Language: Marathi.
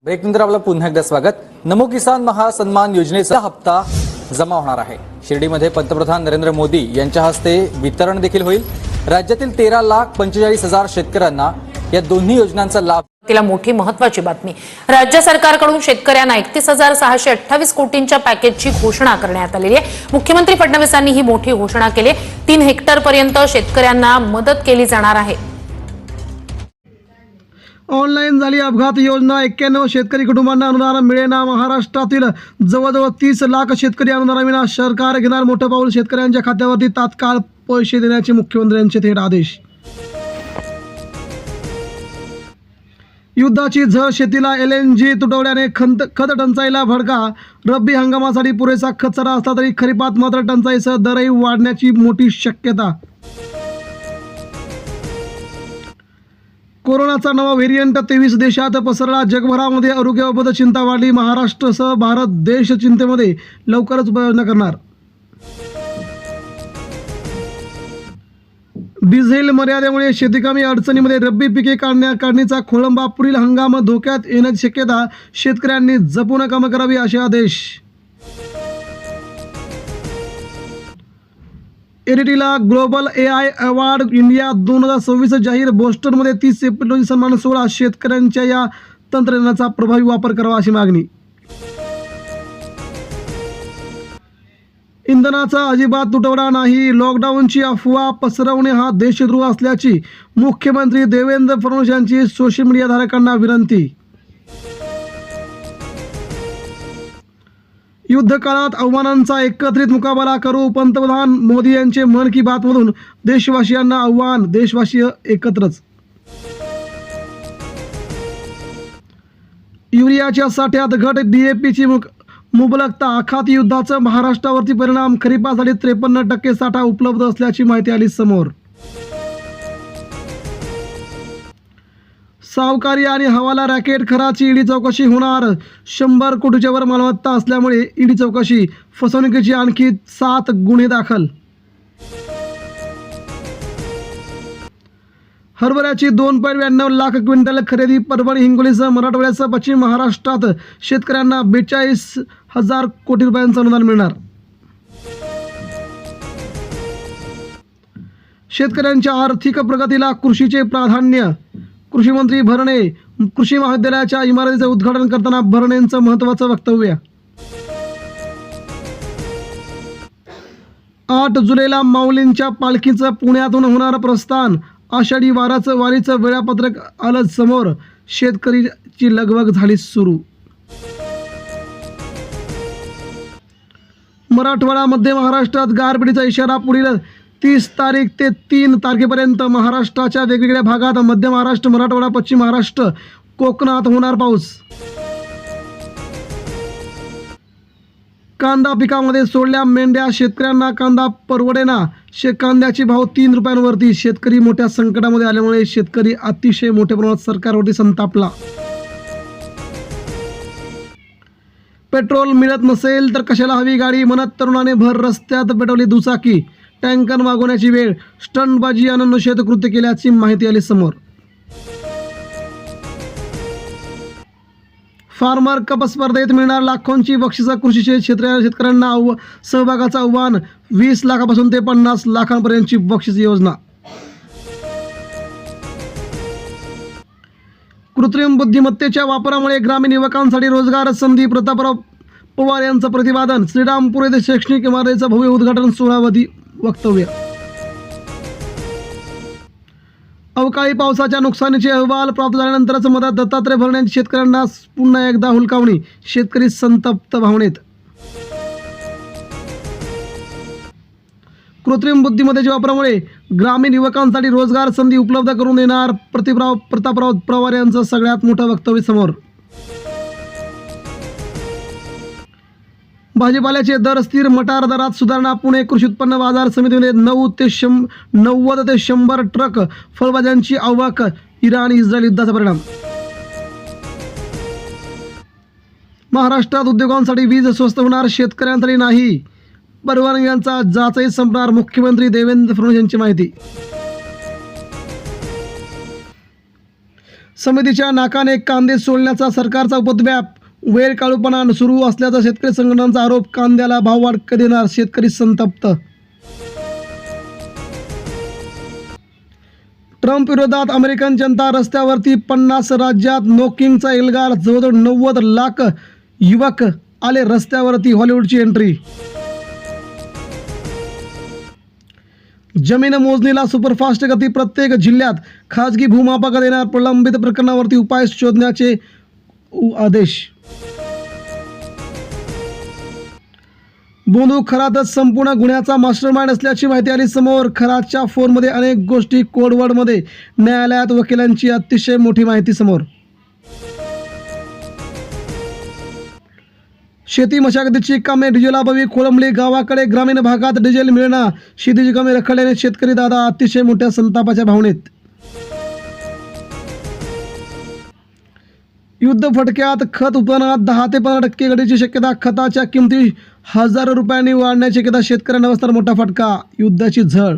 ब्रेकनंतर आपलं पुन्हा एकदा स्वागत। नमो किसान महासन्मान योजनेचा हप्ता जमा होणार आहे। शिर्डीमध्ये पंतप्रधान नरेंद्र मोदी यांच्या हस्ते वितरण देखील होईल। राज्यातील 13,45,000 शेतकऱ्यांना या दोन्ही योजनांचा लाभ। तिला मोठी महत्त्वाची बातमी, राज्य सरकारकडून शेतकऱ्यांना 31,628 कोटींच्या पॅकेजची घोषणा करण्यात आलेली आहे। मुख्यमंत्री फडणवीसांनी ही मोठी घोषणा केली। 3 हेक्टर पर्यंत शेतकऱ्यांना मदत केली जाणार आहे। ऑनलाईन झाली अपघात योजना, 91 शेतकरी कुटुंबांना अनुदान मिळेना। महाराष्ट्रातील जवळजवळ 30 लाख शेतकरी अनुदानाविना। सरकार घेणार मोठं पाऊल, शेतकऱ्यांच्या खात्यावरती तात्काळ पैसे देण्याचे मुख्यमंत्र्यांचे थेट आदेश। युद्धाची झळ शेतीला, LNG तुटवड्याने खत टंचाईला भडका। रब्बी हंगामासाठी पुरेसा खत साठा असला तरी खरीपात मात्र टंचाईसह दरही वाढण्याची मोठी शक्यता। कोरोनाचा नवा व्हेरियंट 23 देशात पसरला। जगभरामध्ये आरोग्याबाबत चिंता वाढली। महाराष्ट्रासह भारत देश चिंतेमध्ये, लवकरच उपाययोजना करणार। डिझेल मर्यादेमुळे शेतकरी अडचणीमध्ये, रब्बी पिके काढणीचा खोळंबा। पुढील हंगाम धोक्यात येण्याची शक्यता, शेतकऱ्यांनी जपून कामं करावी असे आदेश। एडीटीला ग्लोबल AI अवॉर्ड इंडिया 2026 जाहीर। बोस्टनमध्ये 30 एप्रिल रोजी सन्मान सोहळा। शेतकऱ्यांच्या या तंत्रज्ञानाचा प्रभावी वापर करावा अशी मागणी। इंधनाचा अजिबात तुटवडा नाही, लॉकडाऊनची अफवा पसरवणे हा देशद्रोह असल्याची मुख्यमंत्री देवेंद्र फडणवीस यांची सोशल मीडिया धारकांना विनंती। युद्ध काळात आव्हानांचा एकत्रित मुकाबला करू, पंतप्रधान मोदी यांचे मन की बात मधून देशवासियांना आव्हान। देशवासी एकत्रच। युरियाच्या साठ्यात घट, DAPची मुबलकता। आखाती युद्धाचा महाराष्ट्रावरती परिणाम, खरीपासाठी 53% साठा उपलब्ध असल्याची माहिती आली समोर। सावकारी आणि हवाला रॅकेट खराची ईडी चौकशी होणार। 100 कोटीच्या वर मालमत्ता असल्यामुळे ईडी चौकशी। फसवणुकीची आणखी 7 गुन्हे दाखल। हरभऱ्याची 2.92 लाख क्विंटल खरेदी। परभणी, हिंगोलीसह मराठवाड्यासह पश्चिम महाराष्ट्रात शेतकऱ्यांना 42,000 कोटी रुपयांचं अनुदान मिळणार। शेतकऱ्यांच्या आर्थिक प्रगतीला कृषीचे प्राधान्य। कृषी मंत्री भरणे, कृषी महाविद्यालयाच्या इमारतीचे उद्घाटन करताना भरणेंचं महत्त्वाचं वक्तव्य। 8 जुलैला माऊलींच्या पालखीचं पुण्यातून होणार प्रस्थान। आषाढी वारीचं वेळापत्रक आलं समोर। शेतकरीची लगबग झाली सुरू। मराठवाडा, मध्य महाराष्ट्रात गारपिटीचा इशारा। पुढील 30 तारीख ते 3 तारखेपर्यंत महाराष्ट्राच्या वेगवेगळ्या भागात, मध्य महाराष्ट्र, मराठवाडा, पश्चिम महाराष्ट्र, कोकणात होणार पाऊस। कांदा पिकामध्ये सोडल्या मेंढ्या, शेतकऱ्यांना कांदा परवडेना। कांद्याचे भाव 3 रुपयांवरती। शेतकरी मोठ्या संकटामध्ये आल्यामुळे शेतकरी अतिशय मोठ्या प्रमाणात सरकारवरती संतापला। पेट्रोल मिळत नसेल तर कशाला हवी गाडी, म्हणत तरुणाने भर रस्त्यात पेटवली दुचाकी। टँकर मागवण्याची वेळ, स्टंटबाजी आणि निषेध कृत्य केल्याची माहिती आली समोर। फार्मर कप स्पर्धेत मिळणार लाखोंची बक्षिसं। कृषी शेतकऱ्यांना सहभागाचं आव्हान। 20 लाखापासून ते 50 लाखांपर्यंतची बक्षीस योजना। कृत्रिम बुद्धिमत्तेच्या वापरामुळे ग्रामीण युवकांसाठी रोजगार संधी, प्रतापराव पवार यांचं प्रतिपादन। श्रीरामपूर येथे शैक्षणिक इमारतीचं भव्य उद्घाटन सोहळ्यावधी वक्तव्य। अवकाळी पावसाच्या नुकसानीचे अहवाल प्राप्त झाल्यानंतरच मदत, दत्तात्रय भरणे शेतकऱ्यांना पुन्हा एकदा हुलकावणी। शेतकरी संतप्त भावनेत। कृत्रिम बुद्धिमत्तेच्या वापरामुळे ग्रामीण युवकांसाठी रोजगार संधी उपलब्ध करून देणार, प्रतापराव पवार यांचं सगळ्यात मोठं वक्तव्य समोर। भाजीपाल्याचे दर स्थिर, मटार दरात सुधारणा। पुणे कृषी उत्पन्न बाजार समितीमध्ये 90 ते 100 ट्रक फळभाज्यांची आवक। इराण इस्रायल युद्धाचा परिणाम। महाराष्ट्रात उद्योगांसाठी वीज स्वस्त होणार, शेतकऱ्यांसाठी नाही। परवानग्यांचा जाचही संपणार, मुख्यमंत्री देवेंद्र फडणवीस यांची माहिती। समितीच्या नाकाने कांदे सोडण्याचा सरकारचा उपद्व्याप, वेळ काळूपणा सुरू असल्याचा शेतकरी संघटनांचा आरोप. कांद्याला भाववाढ कधी देणार, शेतकरी संतप्त. ट्रम्प विरोधात अमेरिकन जनता रस्त्यावरती. 50 राज्यात नोकिंगचा एल्गार. जवळजवळ 90 लाख युवक आले रस्त्यावरती. हॉलिवूडची एंट्री. जमीन मोजणीला सुपरफास्ट गती. प्रत्येक जिल्ह्यात खाजगी भूमापक देणार. प्रलंबित प्रकरणावरती उपाय शोधण्याचे आदेश. बोंधू खरातच संपूर्ण गुन्ह्याचा मास्टरमाइंड असल्याची माहिती आली समोर. खरातच्या फोनमध्ये अनेक गोष्टी कोडवर्डमध्ये. न्यायालयात वकिलांची अतिशय मोठी माहिती समोर. शेती मशागतीची कामे डिझेलाभावी खोळंबली. गावाकडे ग्रामीण भागात डिझेल मिळणार. शेतीची कामे रखडल्याने शेतकरी दादा अतिशय मोठ्या संतापाच्या भावनेत. युद्ध फटक्यात. खत उत्पादनात 10 ते 15% घटीची शक्यता. खताच्या किमती हजारो रुपयांनी वाढण्याची शक्यता. शेतकऱ्यांना बसणार मोठा फटका. युद्धाची झळ.